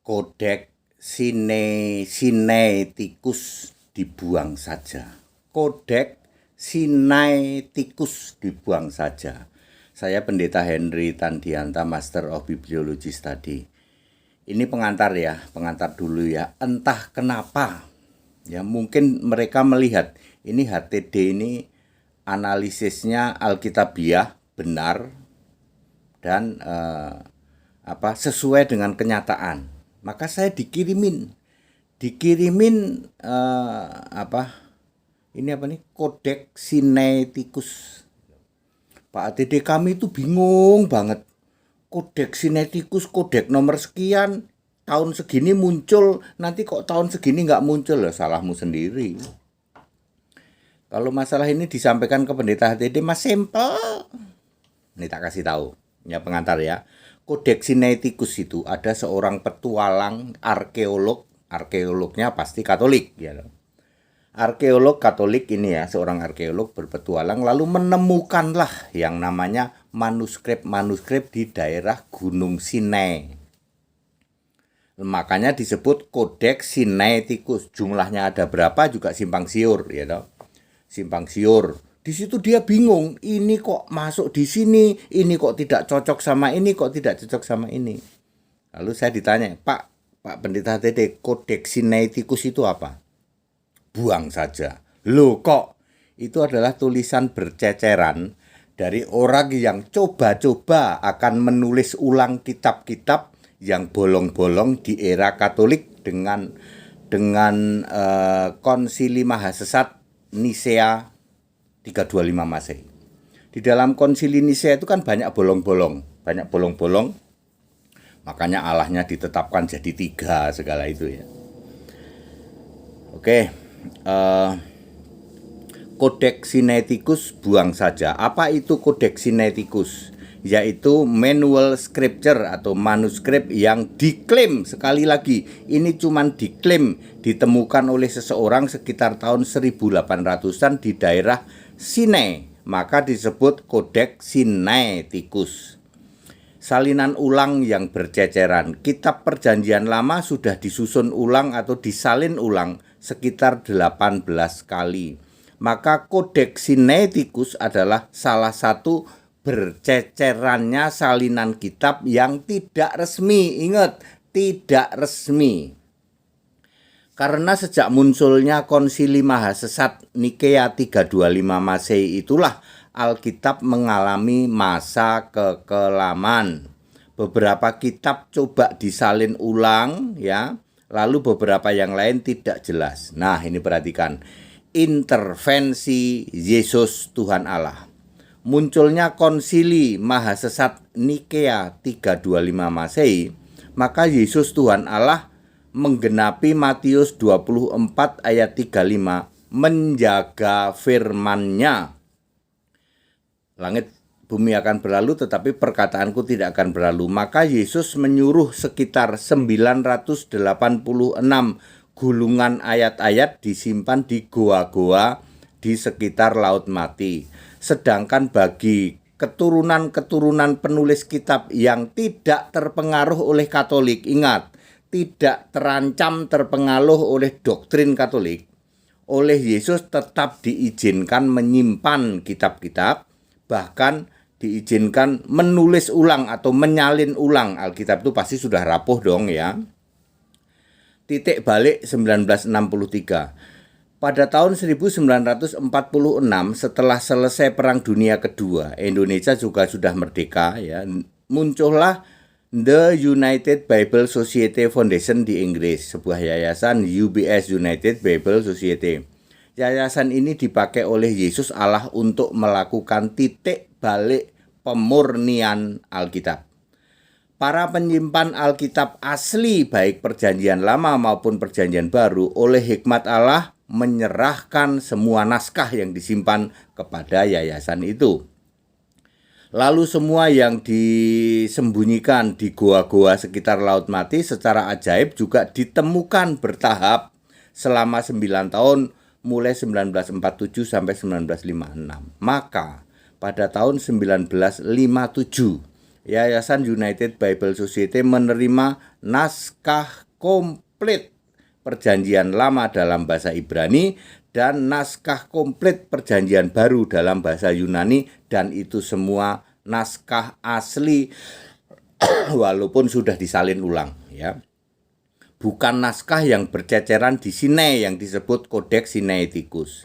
Kodek Sinaiticus dibuang saja. Kodek Sinaiticus dibuang saja. Saya Pendeta Henry Tandianta, Master of Bibliology Study. Ini pengantar ya, pengantar dulu ya. Entah kenapa, ya mungkin mereka melihat ini HTD ini analisisnya Alkitabiah benar dan sesuai dengan kenyataan. Maka saya dikirimin Kodek Sinaiticus. Pak ATD kami itu bingung banget. Kodek Sinaiticus, kodek nomor sekian, tahun segini muncul, nanti kok tahun segini nggak muncul, ya salahmu sendiri. Kalau masalah ini disampaikan ke pendeta HTD, mas simpel. Ini tak kasih tahu, ya pengantar ya. Kodek Sinaiticus itu ada seorang petualang arkeolognya pasti Katolik ya. Arkeolog Katolik ini ya, seorang arkeolog berpetualang lalu menemukanlah yang namanya manuskrip di daerah Gunung Sinai. Makanya disebut Kodek Sinaiticus. Jumlahnya ada berapa juga simpang siur ya toh. Simpang siur. Di situ dia bingung, ini kok masuk di sini, ini kok tidak cocok sama ini, kok tidak cocok sama ini. Lalu saya ditanya, Pak Pendeta HTD, Kodek Sinaiticus itu apa? Buang saja. Loh kok? Itu adalah tulisan berceceran dari orang yang coba-coba akan menulis ulang kitab-kitab yang bolong-bolong di era Katolik dengan Konsili Mahasesat Nisea 325 Masehi. Di dalam Konsili Nisea itu kan banyak bolong-bolong. Makanya Allahnya ditetapkan jadi 3 segala itu ya. Oke. Kodek Sinaiticus buang saja. Apa itu Kodek Sinaiticus? Yaitu manual scripture atau manuskrip yang diklaim, sekali lagi ini cuman diklaim ditemukan oleh seseorang sekitar tahun 1800-an di daerah Sinai, maka disebut Kodek Sinaiticus. Salinan ulang yang berceceran. Kitab Perjanjian Lama sudah disusun ulang atau disalin ulang sekitar 18 kali. Maka Kodek Sinaiticus adalah salah satu bercecerannya salinan kitab yang tidak resmi. Ingat, tidak resmi. Karena sejak munculnya Konsili Mahasesat Nikea 325 Masehi itulah Alkitab mengalami masa kekelaman. Beberapa kitab coba disalin ulang ya, lalu beberapa yang lain tidak jelas. Nah, ini perhatikan. Intervensi Yesus Tuhan Allah. Munculnya Konsili Mahasesat Nikea 325 Masehi, maka Yesus Tuhan Allah menggenapi Matius 24 ayat 35, menjaga firman-Nya. Langit bumi akan berlalu tetapi perkataanku tidak akan berlalu. Maka Yesus menyuruh sekitar 986 gulungan ayat-ayat disimpan di goa-goa di sekitar Laut Mati. Sedangkan bagi keturunan-keturunan penulis kitab yang tidak terpengaruh oleh Katolik, ingat, tidak terancam terpengaruh oleh doktrin Katolik, oleh Yesus tetap diizinkan menyimpan kitab-kitab, bahkan diizinkan menulis ulang atau menyalin ulang. Alkitab itu pasti sudah rapuh dong ya. Titik balik 1963. Pada tahun 1946 setelah selesai Perang Dunia Kedua, Indonesia juga sudah merdeka ya. Muncullah The United Bible Society Foundation di Inggris, sebuah yayasan UBS United Bible Society. Yayasan ini dipakai oleh Yesus Allah untuk melakukan titik balik pemurnian Alkitab. Para penyimpan Alkitab asli baik Perjanjian Lama maupun Perjanjian Baru oleh hikmat Allah menyerahkan semua naskah yang disimpan kepada yayasan itu. Lalu semua yang disembunyikan di goa-goa sekitar Laut Mati secara ajaib juga ditemukan bertahap selama 9 tahun mulai 1947 sampai 1956. Maka pada tahun 1957 Yayasan United Bible Society menerima naskah komplit Perjanjian Lama dalam bahasa Ibrani dan naskah komplit Perjanjian Baru dalam bahasa Yunani, dan itu semua naskah asli walaupun sudah disalin ulang, ya. Bukan naskah yang berceceran di Sinai yang disebut Kodeks Sinaiticus.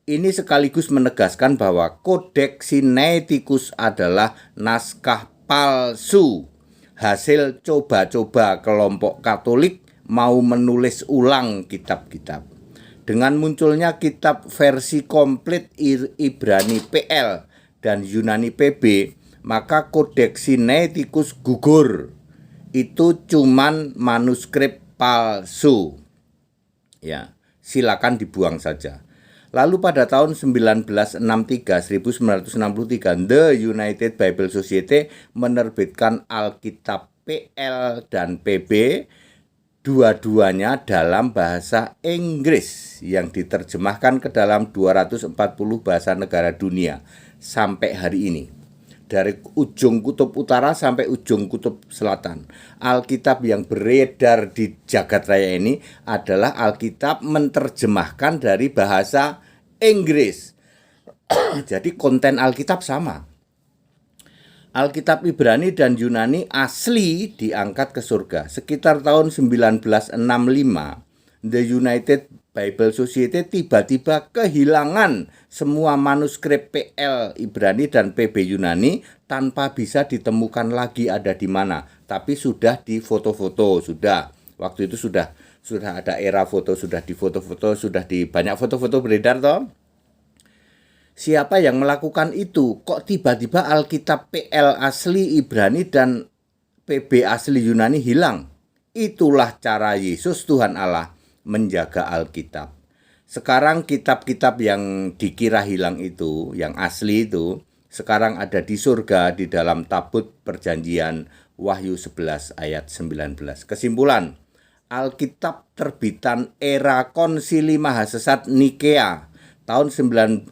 Ini sekaligus menegaskan bahwa Kodeks Sinaiticus adalah naskah palsu, hasil coba-coba kelompok Katolik mau menulis ulang kitab-kitab. Dengan munculnya kitab versi komplit Ibrani PL dan Yunani PB, maka Kodeks Sinaiticus gugur. Itu cuman manuskrip palsu. Ya, silakan dibuang saja. Lalu pada tahun 1963, The United Bible Society menerbitkan Alkitab PL dan PB, dua-duanya dalam bahasa Inggris yang diterjemahkan ke dalam 240 bahasa negara dunia sampai hari ini. Dari ujung kutub utara sampai ujung kutub selatan. Alkitab yang beredar di jagat raya ini adalah Alkitab menerjemahkan dari bahasa Inggris. Jadi konten Alkitab sama. Alkitab Ibrani dan Yunani asli diangkat ke surga. Sekitar tahun 1965, The United Bible Society tiba-tiba kehilangan semua manuskrip PL Ibrani dan PB Yunani tanpa bisa ditemukan lagi ada di mana. Tapi sudah di foto-foto, sudah. Waktu itu sudah ada era foto, sudah di foto-foto, sudah di banyak foto-foto beredar toh. Siapa yang melakukan itu? Kok tiba-tiba Alkitab PL asli Ibrani dan PB asli Yunani hilang? Itulah cara Yesus Tuhan Allah menjaga Alkitab. Sekarang kitab-kitab yang dikira hilang itu, yang asli itu, sekarang ada di surga di dalam tabut perjanjian Wahyu 11 ayat 19. Kesimpulan, Alkitab terbitan era Konsili Mahasesat Nikea tahun 325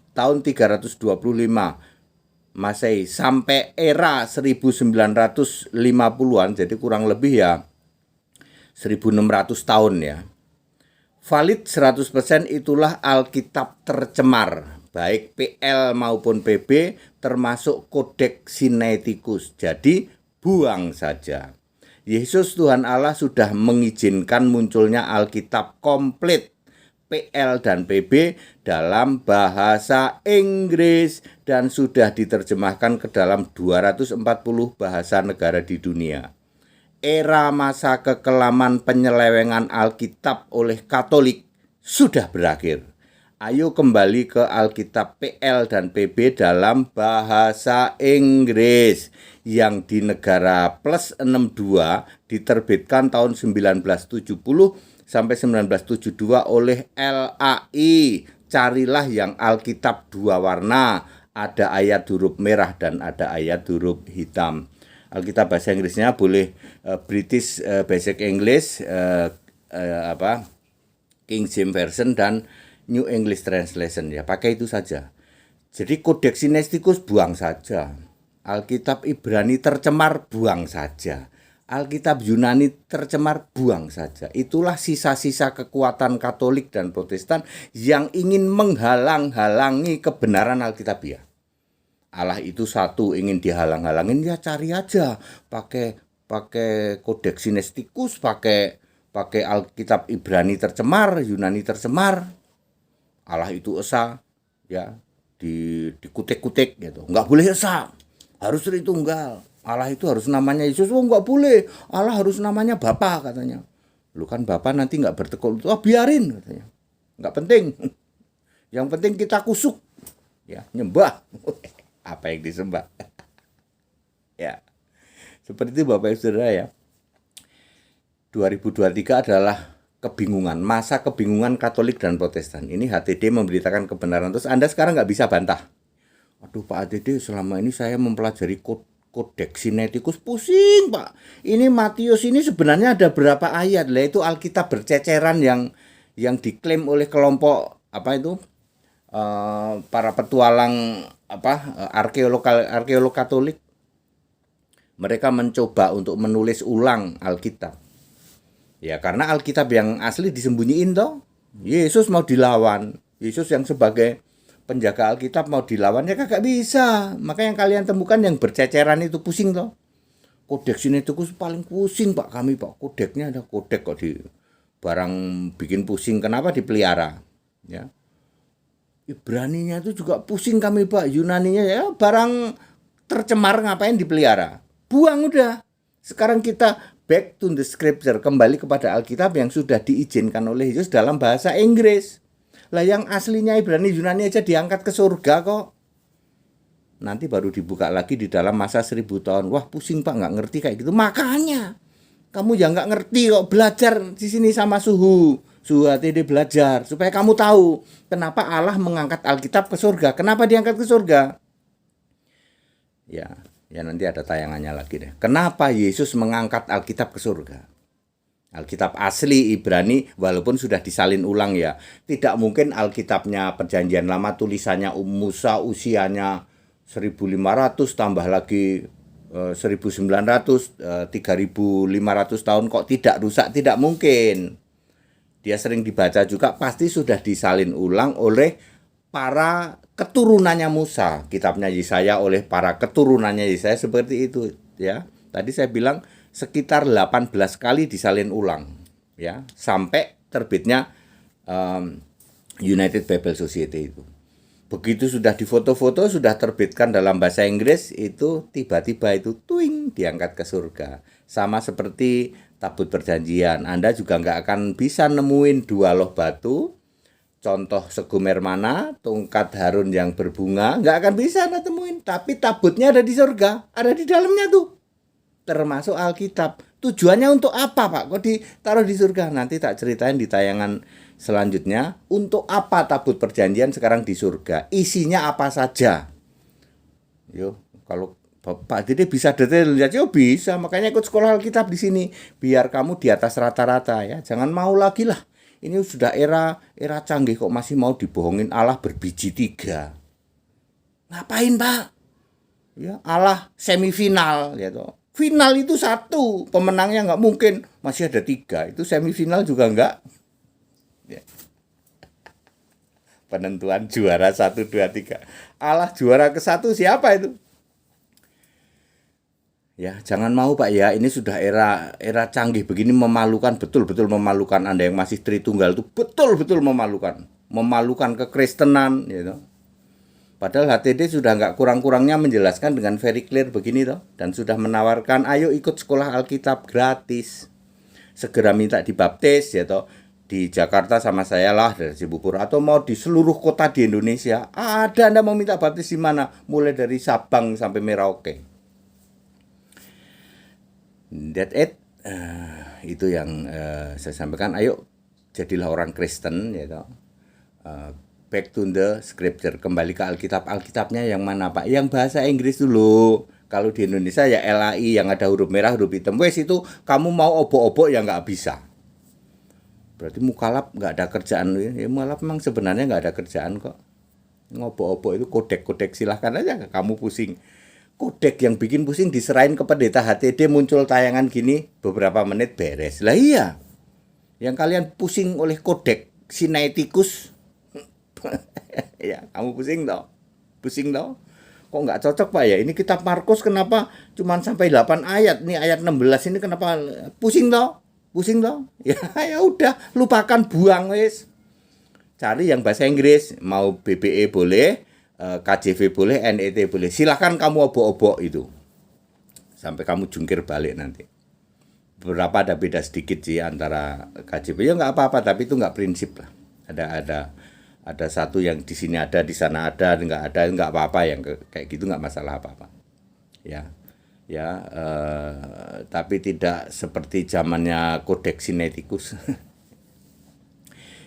Masehi sampai era 1950-an, jadi kurang lebih ya 1600 tahun ya. Valid 100%, itulah Alkitab tercemar, baik PL maupun PB, termasuk Kodeks Sinaiticus. Jadi buang saja. Yesus Tuhan Allah sudah mengizinkan munculnya Alkitab komplit PL dan PB dalam bahasa Inggris dan sudah diterjemahkan ke dalam 240 bahasa negara di dunia. Era masa kekelaman penyelewengan Alkitab oleh Katolik sudah berakhir. Ayo kembali ke Alkitab PL dan PB dalam bahasa Inggris yang di negara plus 62 diterbitkan tahun 1970 sampai 1972 oleh LAI. Carilah yang Alkitab dua warna, ada ayat huruf merah dan ada ayat huruf hitam. Alkitab bahasa Inggrisnya boleh British Basic English, King James Version dan New English Translation, ya pakai itu saja. Jadi Kodeks Sinaiticus buang saja. Alkitab Ibrani tercemar, buang saja. Alkitab Yunani tercemar, buang saja. Itulah sisa-sisa kekuatan Katolik dan Protestan yang ingin menghalang-halangi kebenaran Alkitabiah. Allah itu satu, ingin dihalang-halangin ya cari aja pakai Kodeks Sinaiticus, pakai Alkitab Ibrani tercemar, Yunani tercemar. Allah itu esa, ya dikutik-kutik gitu. Enggak boleh esa, harus Tritunggal. Allah itu harus namanya Yesus, enggak boleh. Allah harus namanya Bapa katanya. Lu kan Bapa nanti enggak bertekuk, biarin katanya. Enggak penting. Yang penting kita kusuk, ya nyembah. Apa yang disembah? Ya, seperti itu Bapak Ibu Saudara ya. 2023 adalah kebingungan, masa kebingungan Katolik dan Protestan. Ini HTD memberitakan kebenaran, terus Anda sekarang nggak bisa bantah. Aduh Pak HTD, selama ini saya mempelajari Kodeks Sinaiticus, pusing Pak. Ini Matius ini sebenarnya ada berapa ayat? Lah itu Alkitab berceceran yang diklaim oleh kelompok para petualang arkeolog Katolik. Mereka mencoba untuk menulis ulang Alkitab. Ya, karena Alkitab yang asli disembunyiin toh. Yesus mau dilawan. Yesus yang sebagai penjaga Alkitab mau dilawan, ya kagak bisa. Maka yang kalian temukan yang berceceran itu pusing toh. Kodeks Sinaiticus paling pusing Pak kami Pak. Kodeknya ada kodek kok di barang bikin pusing. Kenapa dipelihara? Ya. Ibraninya itu juga pusing kami Pak. Yunaninya ya barang tercemar ngapain dipelihara? Buang udah. Sekarang kita back to the scripture, kembali kepada Alkitab yang sudah diizinkan oleh Yesus dalam bahasa Inggris. Lah yang aslinya Ibrani Yunani aja diangkat ke surga kok. Nanti baru dibuka lagi di dalam masa 1000 tahun. Wah pusing Pak, nggak ngerti kayak gitu. Makanya kamu yang nggak ngerti kok, belajar di sini sama Suhu HTD belajar supaya kamu tahu kenapa Allah mengangkat Alkitab ke surga. Kenapa diangkat ke surga? Ya nanti ada tayangannya lagi deh. Kenapa Yesus mengangkat Alkitab ke surga? Alkitab asli Ibrani walaupun sudah disalin ulang ya. Tidak mungkin Alkitabnya Perjanjian Lama tulisannya Musa usianya 1500 tambah lagi 1900 3500 tahun kok tidak rusak, tidak mungkin. Dia sering dibaca juga pasti sudah disalin ulang oleh para keturunannya Musa, kitabnya Yesaya oleh para keturunannya Yesaya seperti itu ya. Tadi saya bilang sekitar 18 kali disalin ulang ya sampai terbitnya United Bible Society itu. Begitu sudah difoto-foto, sudah terbitkan dalam bahasa Inggris, itu tiba-tiba itu tuing diangkat ke surga. Sama seperti tabut perjanjian, Anda juga nggak akan bisa nemuin 2 loh batu, contoh segumer mana, tongkat Harun yang berbunga, nggak akan bisa Anda temuin. Tapi tabutnya ada di surga, ada di dalamnya tuh. Termasuk Alkitab. Tujuannya untuk apa Pak? Kok ditaruh di surga? Nanti tak ceritain di tayangan selanjutnya. Untuk apa tabut perjanjian sekarang di surga? Isinya apa saja? Yo, kalau Pak Dede bisa detail lihat, yo bisa. Makanya ikut sekolah Alkitab di sini biar kamu di atas rata-rata ya. Jangan mau lagi lah. Ini sudah era canggih kok masih mau dibohongin Allah berbiji 3. Ngapain Pak? Ya, Allah semifinal gitu. Final itu 1, pemenangnya nggak mungkin. Masih ada 3, itu semifinal juga nggak. Ya. Penentuan juara 1, 2, 3. Allah juara ke-1 siapa itu? Ya, jangan mau Pak ya. Ini sudah era canggih begini, memalukan, betul-betul memalukan. Anda yang masih Tritunggal itu betul-betul memalukan. Memalukan kekristenan gitu. Padahal HTD sudah nggak kurang-kurangnya menjelaskan dengan very clear begini toh, dan sudah menawarkan ayo ikut sekolah Alkitab gratis. Segera minta dibaptis ya toh, di Jakarta sama saya lah dari Cibubur, atau mau di seluruh kota di Indonesia. Ada, Anda mau minta baptis di mana? Mulai dari Sabang sampai Merauke. That it. Itu yang saya sampaikan. Ayo jadilah orang Kristen ya toh. Back to the scripture, kembali ke Alkitab. Alkitabnya yang mana Pak? Yang bahasa Inggris dulu. Kalau di Indonesia ya LAI yang ada huruf merah, huruf hitam. Wes itu kamu mau obok-obok ya nggak bisa. Berarti mukalaf nggak ada kerjaan. Ya mukalaf memang sebenarnya nggak ada kerjaan kok. Ngobok-obok itu kodek-kodek, silahkan aja kamu pusing. Kodek yang bikin pusing diserahin ke pendeta HTD, muncul tayangan gini beberapa menit beres. Lah iya. Yang kalian pusing oleh kodek Sinaiticus. Ya, kamu pusing toh? Pusing toh? Kok nggak cocok Pak ya? Ini kitab Markus kenapa cuman sampai 8 ayat? Nih ayat 16 ini kenapa pusing toh? Pusing toh? Ya udah, lupakan, buang wis. Cari yang bahasa Inggris, mau BBE boleh, KJV boleh, NET boleh. Silahkan kamu obok-obok itu. Sampai kamu jungkir balik nanti. Berapa ada beda sedikit sih antara KJV. Ya nggak apa-apa, tapi itu nggak prinsip lah. Ada satu yang di sini ada, di sana ada, nggak apa-apa, yang kayak gitu nggak masalah apa-apa. Tapi tidak seperti zamannya Kodeks Sinaiticus.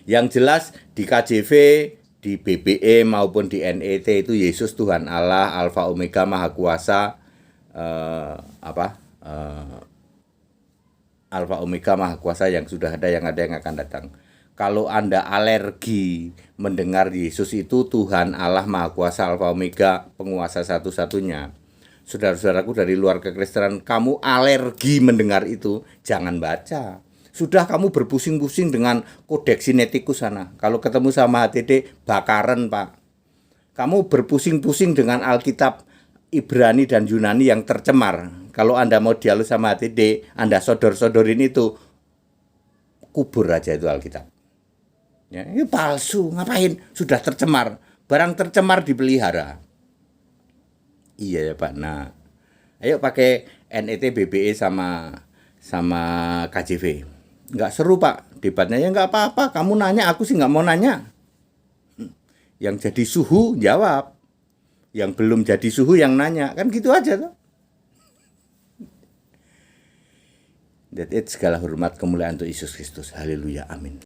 Yang jelas di KJV, di BBE maupun di NET itu Yesus Tuhan Allah, Alfa Omega Maha Kuasa, Alfa Omega Maha Kuasa yang sudah ada, yang akan datang. Kalau Anda alergi mendengar Yesus itu Tuhan Allah Maha Kuasa Alfa Omega, penguasa satu-satunya, saudara-saudaraku dari luar kekristenan, kamu alergi mendengar itu, jangan baca. Sudah kamu berpusing-pusing dengan kodeks sinetikus sana. Kalau ketemu sama HTD, bakaran Pak. Kamu berpusing-pusing dengan Alkitab Ibrani dan Yunani yang tercemar. Kalau Anda mau dialog sama HTD, Anda sodor-sodorin itu, kubur aja itu Alkitab. Ya, ini palsu, ngapain? Sudah tercemar. Barang tercemar dipelihara. Iya ya Pak. Nah, ayo pakai NET BBE sama KJV. Nggak seru Pak debatnya, ya nggak apa-apa. Kamu nanya, aku sih nggak mau nanya. Yang jadi suhu jawab, yang belum jadi suhu yang nanya, kan gitu aja tuh. That it, segala hormat kemuliaan untuk Yesus Kristus. Haleluya, amin.